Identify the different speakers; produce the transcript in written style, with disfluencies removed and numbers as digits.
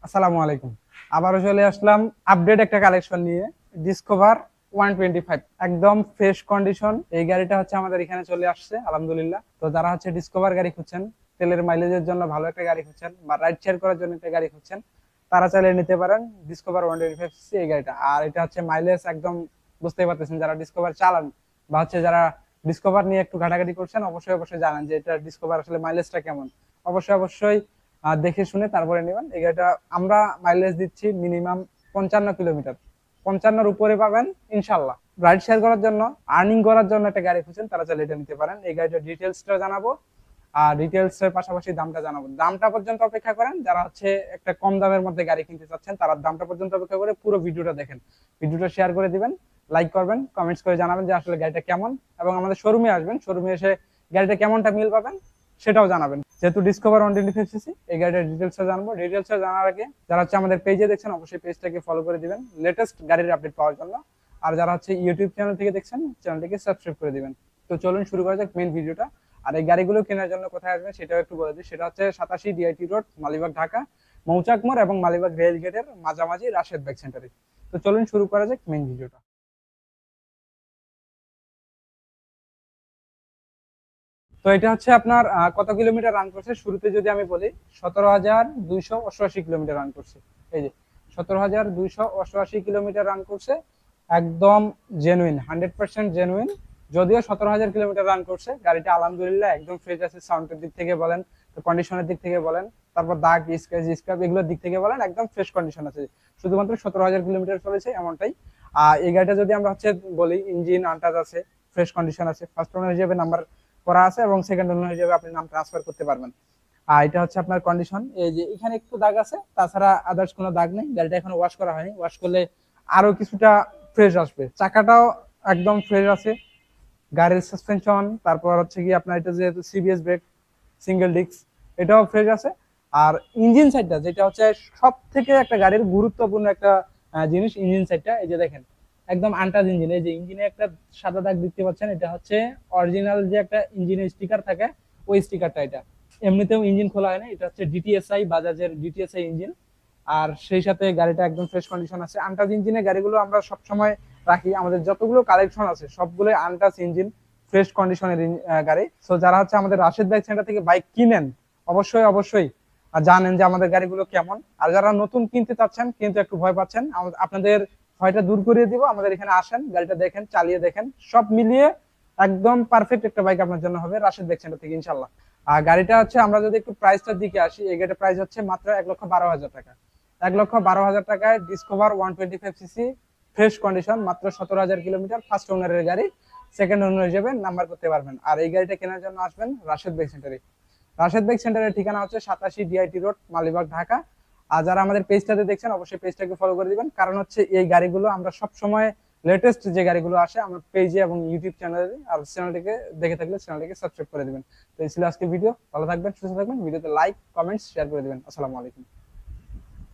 Speaker 1: আসসালামু আলাইকুম। আবারও চলে আসলাম আপডেট একটা কালেকশন নিয়ে। ডিসকভার 125 একদম ফ্রেশ কন্ডিশন। এই গাড়িটা হচ্ছে আমাদের এখানে চলে আসছে আলহামদুলিল্লাহ। তো যারা হচ্ছে ডিসকভার গাড়ি খুঁজছেন, তেলের মাইলেজের জন্য ভালো একটা গাড়ি খুঁজছেন বা রাইড শেয়ার করার জন্য একটা গাড়ি খুঁজছেন, তারা চাইলে নিতে পারেন ডিসকভার 125 সিসি এই গাড়িটা। আর এটা হচ্ছে মাইলেজ একদম বুঝতেই পারতেছেন, যারা ডিসকভার চালান বা হচ্ছে যারা ডিসকভার নিয়ে একটু ঘাটাঘাটি করছেন, অবশ্যই অবশ্যই জানেন যে এটা ডিসকভার আসলে মাইলেজটা কেমন। অবশ্যই অবশ্যই দেখে শুনে তারপরে নেবেন এই গাড়িটা। আমরা মাইলেজ দিচ্ছি মিনিমাম 55 কিলোমিটার, 55-র উপরে পাবেন ইনশাল্লাহ। রাইড শেয়ার করার জন্য, আর্নিং করার জন্য একটা গাড়ি খুঁজছেন, তারা চাইলে এটা নিতে পারেন। এই গাড়িটার ডিটেলসটা জানাবো, আর ডিটেলস এর পাশাপাশি দামটা জানাবো। দামটা পর্যন্ত অপেক্ষা করেন, যারা হচ্ছে একটা কম দামের মধ্যে গাড়ি কিনতে চাচ্ছেন তারা দামটা পর্যন্ত অপেক্ষা করে পুরো ভিডিওটা দেখেন। ভিডিওটা শেয়ার করে দিবেন, লাইক করবেন, কমেন্টস করে জানাবেন যে আসলে গাড়িটা কেমন, এবং আমাদের শোরুমে আসবেন, শোরুমে এসে গাড়িটা কেমনটা মিল পাবেন সেটাও জানাবেন। যেহেতু ডিসকভার 125 সিসি, এই গাড়িটার ডিটেলসটা জানবো। ডিটেলসটা জানার আগে যারা হচ্ছে আমাদের পেজে দেখছেন, অবশ্যই পেজটাকে ফলো করে দিবেন লেটেস্ট গাড়ির আপডেট পাওয়ার জন্য। আর যারা হচ্ছে ইউটিউব চ্যানেল থেকে দেখছেন, চ্যানেলটিকে সাবস্ক্রাইব করে দিবেন। তো চলুন শুরু করা যাক মেইন ভিডিওটা। আর এই গাড়িগুলো কেনার জন্য কোথায় আসবেন সেটাও একটু বলে দিই। সেটা হচ্ছে 87 ডিআইটি রোড, মালিবাগ, ঢাকা, মৌচাক মোড় এবং মালিবাগ রেল গেটের মাঝামাঝি রাশেদ বাইক সেন্টারে। তো চলুন শুরু করা যাক মেইন ভিডিওটা। তো এটা হচ্ছে আপনার কত কিলোমিটার রান করছে শুরুতে যদি আমি বলি, 17,288 কিলোমিটার রান করছে। এই যে 17,288 কিলোমিটার রান করছে, একদম জেনুইন, 100% জেনুইন। যদিও 17,000 কিলোমিটার রান করছে, গাড়িটা আলহামদুলিল্লাহ একদম ফ্রেশ আছে। সাউন্ডের দিক থেকে বলেন, কন্ডিশনের দিক থেকে বলেন, তারপর দাগ স্ক্র্যাচ এগুলোর দিক থেকে বলেন, একদম ফ্রেশ কন্ডিশন আছে। শুধুমাত্র 17,000 কিলোমিটার চলেছে এমনটাই। আর এই গাড়িটা যদি আমরা হচ্ছে বলি, ইঞ্জিন আনটাচ আছে, ফ্রেশ কন্ডিশন আছে, ফার্স্ট ওনার হিসেবে নাম্বার করা আছে এবং সেকেন্ড ওনার হিসেবে আপনি নাম ট্রান্সফার করতে পারবেন। আর এটা হচ্ছে আপনার কন্ডিশন। এই যে এখানে একটু দাগ আছে, তাছাড়া আদার্স কোনো দাগ নেই। গাড়িটা এখনো ওয়াশ করা হয়নি, ওয়াশ করলে আরো কিছুটা ফ্রেশ আসবে। চাকাটাও একদম ফ্রেশ আছে। গাড়ির সাসপেনশন, তারপর হচ্ছে কি আপনার এটা যেহেতু সিবিএস ব্রেক, সিঙ্গেল ডিস্ক, এটাও ফ্রেশ আছে। আর ইঞ্জিন সাইডটা যেটা হচ্ছে সব থেকে একটা গাড়ির গুরুত্বপূর্ণ একটা জিনিস, ইঞ্জিন সাইডটা এই যে দেখেন, একদম আনটাচ ইঞ্জিন। এই যে ইঞ্জিনে একটা সাদা দাগ দেখতে পাচ্ছেন, এটা হচ্ছে অরিজিনাল যে একটা ইঞ্জিনের স্টিকার থাকে, ওই স্টিকারটা। এটা এমনিতেও ইঞ্জিন খোলা হয় না, এটা হচ্ছে ডিটিএসআই, বাজাজের ডিটিএসআই ইঞ্জিন। আর সেই সাথে গাড়িটা একদম ফ্রেশ কন্ডিশন আছে। আনটাচ ইঞ্জিনের গাড়িগুলো আমরা সবসময় রাখি, আমাদের যতগুলো কালেকশন আছে সবগুলো আনটাচ ইঞ্জিন, ফ্রেশ কন্ডিশনের গাড়ি। তো যারা হচ্ছে আমাদের রাশেদ বাইক সেন্টার থেকে বাইক কিনেন, অবশ্যই অবশ্যই জানেন যে আমাদের গাড়িগুলো কেমন। আর যারা নতুন কিনতে চাচ্ছেন কিন্তু একটু ভয় পাচ্ছেন, আপনাদের ভয়টা দূর করিয়ে দিব। আমাদের এখানে আসেন, গাড়িটা দেখেন, চালিয়ে দেখেন, সব মিলিয়ে একদম পারফেক্ট একটা বাইক আপনার জন্য হবে রাশেদ বাইক সেন্টার থেকে ইনশাল্লাহ। আর গাড়িটা হচ্ছে আমরা যদি একটু প্রাইসটার দিকে আসি, এই গাড়িটার প্রাইস হচ্ছে মাত্র 1,12,000 টাকা। 1,12,000 টাকায় ডিসকভার 125 সিসি, ফ্রেশ কন্ডিশন, মাত্র 17,000 কিলোমিটার, ফার্স্ট ওনারের গাড়ি, সেকেন্ড ওনার হিসেবে নাম্বার করতে পারবেন। আর এই গাড়িটা কেনার জন্য আসবেন রাশেদ বাইক সেন্টারে। রাশেদ বাইক সেন্টারের ঠিকানা হচ্ছে 87 ডিআইটি রোড, মালিবাগ, ঢাকা। আর যারা আমাদের পেজটাতে দেখছেন, অবশ্যই পেজটাকে ফলো করে দিবেন, কারণ হচ্ছে এই গাড়িগুলো আমরা সব সময় লেটেস্ট যে গাড়িগুলো আসে আমার পেজে এবং ইউটিউব চ্যানেলে। আর চ্যানেলটিকে দেখে থাকলে চ্যানেলটিকে সাবস্ক্রাইব করে দিবেন। তো এই ছিল আজকে ভিডিও। ভালো থাকবেন, সুস্থ থাকবেন। ভিডিওতে লাইক, কমেন্টস, শেয়ার করে দিবেন। আসসালামু আলাইকুম।